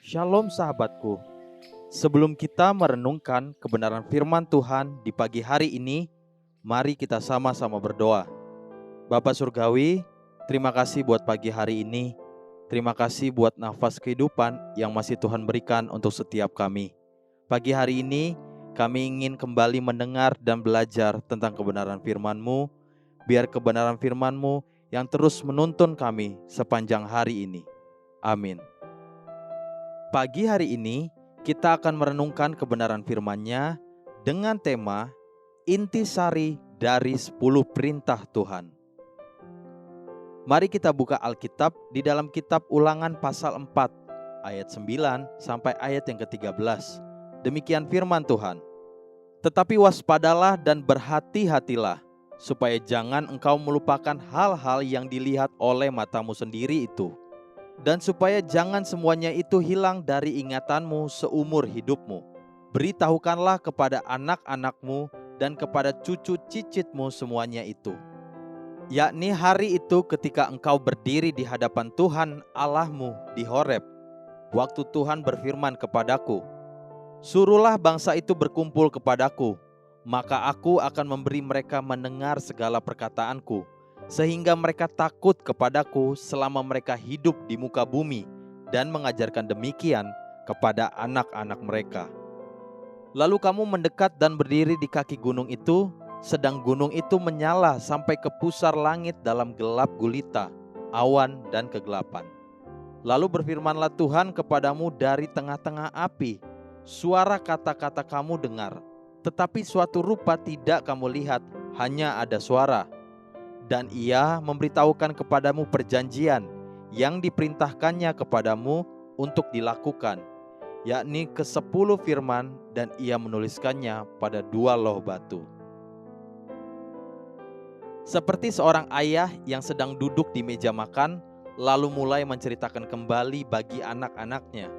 Shalom sahabatku, sebelum kita merenungkan kebenaran firman Tuhan di pagi hari ini, mari kita sama-sama berdoa. Bapa Surgawi, terima kasih buat pagi hari ini. Terima kasih buat nafas kehidupan yang masih Tuhan berikan untuk setiap kami. Pagi hari ini, kami ingin kembali mendengar dan belajar tentang kebenaran firman-Mu. Biar kebenaran firman-Mu yang terus menuntun kami sepanjang hari ini. Amin. Pagi hari ini kita akan merenungkan kebenaran firman-Nya dengan tema Intisari dari 10 Perintah Tuhan. Mari kita buka Alkitab di dalam kitab Ulangan pasal 4 ayat 9 sampai ayat yang ke-13. Demikian firman Tuhan. Tetapi waspadalah dan berhati-hatilah, supaya jangan engkau melupakan hal-hal yang dilihat oleh matamu sendiri itu. Dan supaya jangan semuanya itu hilang dari ingatanmu seumur hidupmu. Beritahukanlah kepada anak-anakmu dan kepada cucu cicitmu semuanya itu. Yakni hari itu ketika engkau berdiri di hadapan Tuhan Allahmu di Horeb. Waktu Tuhan berfirman kepadaku, suruhlah bangsa itu berkumpul kepadaku, maka aku akan memberi mereka mendengar segala perkataanku, sehingga mereka takut kepadaku selama mereka hidup di muka bumi, dan mengajarkan demikian kepada anak-anak mereka. Lalu kamu mendekat dan berdiri di kaki gunung itu, sedang gunung itu menyala sampai ke pusar langit dalam gelap gulita, awan dan kegelapan. Lalu berfirmanlah Tuhan kepadamu dari tengah-tengah api, suara kata-kata kamu dengar, tetapi suatu rupa tidak kamu lihat, hanya ada suara. Dan ia memberitahukan kepadamu perjanjian yang diperintahkannya kepadamu untuk dilakukan, yakni ke-10 firman, dan ia menuliskannya pada 2 loh batu. Seperti seorang ayah yang sedang duduk di meja makan, lalu mulai menceritakan kembali bagi anak-anaknya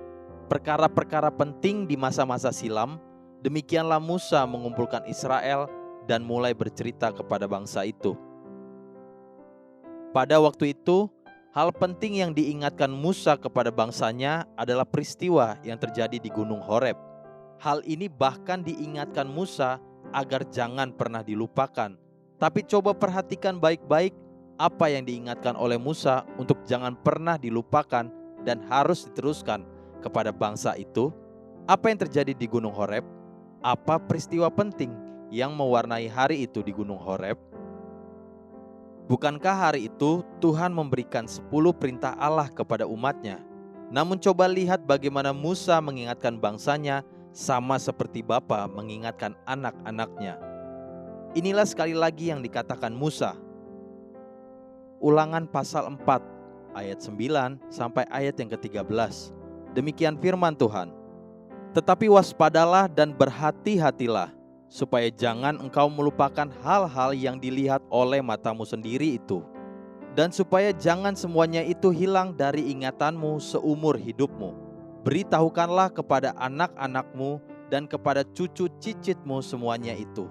perkara-perkara penting di masa-masa silam, demikianlah Musa mengumpulkan Israel dan mulai bercerita kepada bangsa itu. Pada waktu itu, hal penting yang diingatkan Musa kepada bangsanya adalah peristiwa yang terjadi di Gunung Horeb. Hal ini bahkan diingatkan Musa agar jangan pernah dilupakan. Tapi coba perhatikan baik-baik apa yang diingatkan oleh Musa untuk jangan pernah dilupakan dan harus diteruskan kepada bangsa itu. Apa yang terjadi di Gunung Horeb? Apa peristiwa penting yang mewarnai hari itu di Gunung Horeb? Bukankah hari itu Tuhan memberikan 10 perintah Allah kepada umatnya? Namun coba lihat bagaimana Musa mengingatkan bangsanya sama seperti bapa mengingatkan anak-anaknya. Inilah sekali lagi yang dikatakan Musa. Ulangan pasal 4 ayat 9 sampai ayat yang ke-13. Demikian firman Tuhan. Tetapi waspadalah dan berhati-hatilah, supaya jangan engkau melupakan hal-hal yang dilihat oleh matamu sendiri itu. Dan supaya jangan semuanya itu hilang dari ingatanmu seumur hidupmu. Beritahukanlah kepada anak-anakmu dan kepada cucu cicitmu semuanya itu.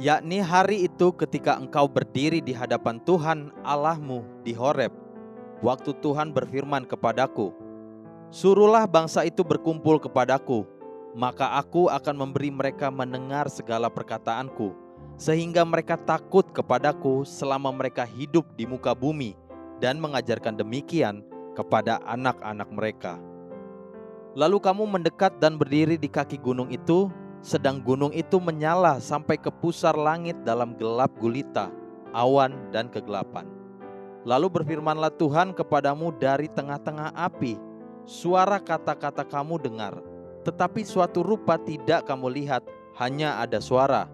Yakni hari itu ketika engkau berdiri di hadapan Tuhan Allahmu di Horeb. Waktu Tuhan berfirman kepadaku, suruhlah bangsa itu berkumpul kepadaku, maka aku akan memberi mereka mendengar segala perkataanku, sehingga mereka takut kepadaku selama mereka hidup di muka bumi, dan mengajarkan demikian kepada anak-anak mereka. Lalu kamu mendekat dan berdiri di kaki gunung itu, sedang gunung itu menyala sampai ke pusar langit dalam gelap gulita, awan dan kegelapan. Lalu berfirmanlah Tuhan kepadamu dari tengah-tengah api, suara kata-kata kamu dengar, tetapi suatu rupa tidak kamu lihat, hanya ada suara.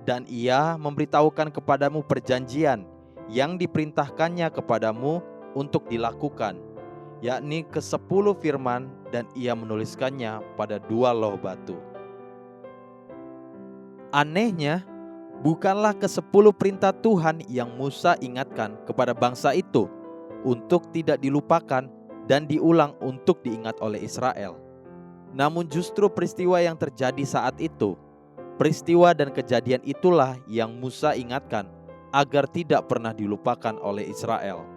Dan ia memberitahukan kepadamu perjanjian yang diperintahkannya kepadamu untuk dilakukan, yakni ke-10 firman, dan ia menuliskannya pada 2 loh batu. Anehnya, bukanlah ke-10 perintah Tuhan yang Musa ingatkan kepada bangsa itu untuk tidak dilupakan dan diulang untuk diingat oleh Israel. Namun justru peristiwa yang terjadi saat itu, peristiwa dan kejadian itulah yang Musa ingatkan agar tidak pernah dilupakan oleh Israel.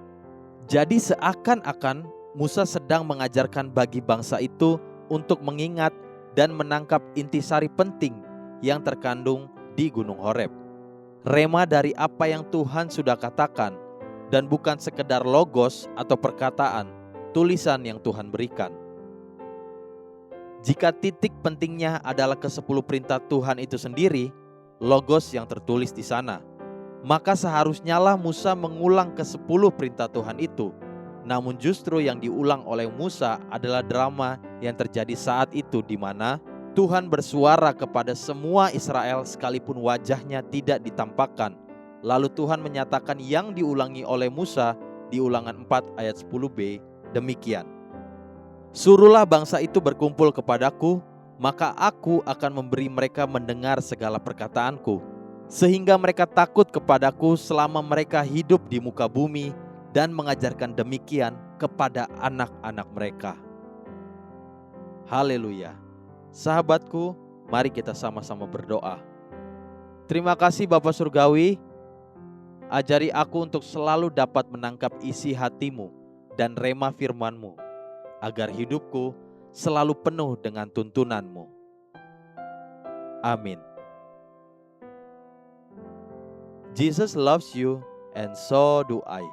Jadi seakan-akan Musa sedang mengajarkan bagi bangsa itu untuk mengingat dan menangkap intisari penting yang terkandung di Gunung Horeb. Rema dari apa yang Tuhan sudah katakan dan bukan sekedar logos atau perkataan, tulisan yang Tuhan berikan. Jika titik pentingnya adalah ke-10 perintah Tuhan itu sendiri, logos yang tertulis di sana, maka seharusnya lah Musa mengulang ke-10 perintah Tuhan itu. Namun justru yang diulang oleh Musa adalah drama yang terjadi saat itu, di mana Tuhan bersuara kepada semua Israel sekalipun wajahnya tidak ditampakkan. Lalu Tuhan menyatakan yang diulangi oleh Musa di Ulangan 4 ayat 10b demikian. Suruhlah bangsa itu berkumpul kepadaku, maka aku akan memberi mereka mendengar segala perkataanku, sehingga mereka takut kepadaku selama mereka hidup di muka bumi, dan mengajarkan demikian kepada anak-anak mereka. Haleluya. Sahabatku, mari kita sama-sama berdoa. Terima kasih Bapa Surgawi, ajari aku untuk selalu dapat menangkap isi hatimu dan rema firman-Mu, agar hidupku selalu penuh dengan tuntunan-Mu. Amin. Jesus loves you and so do I.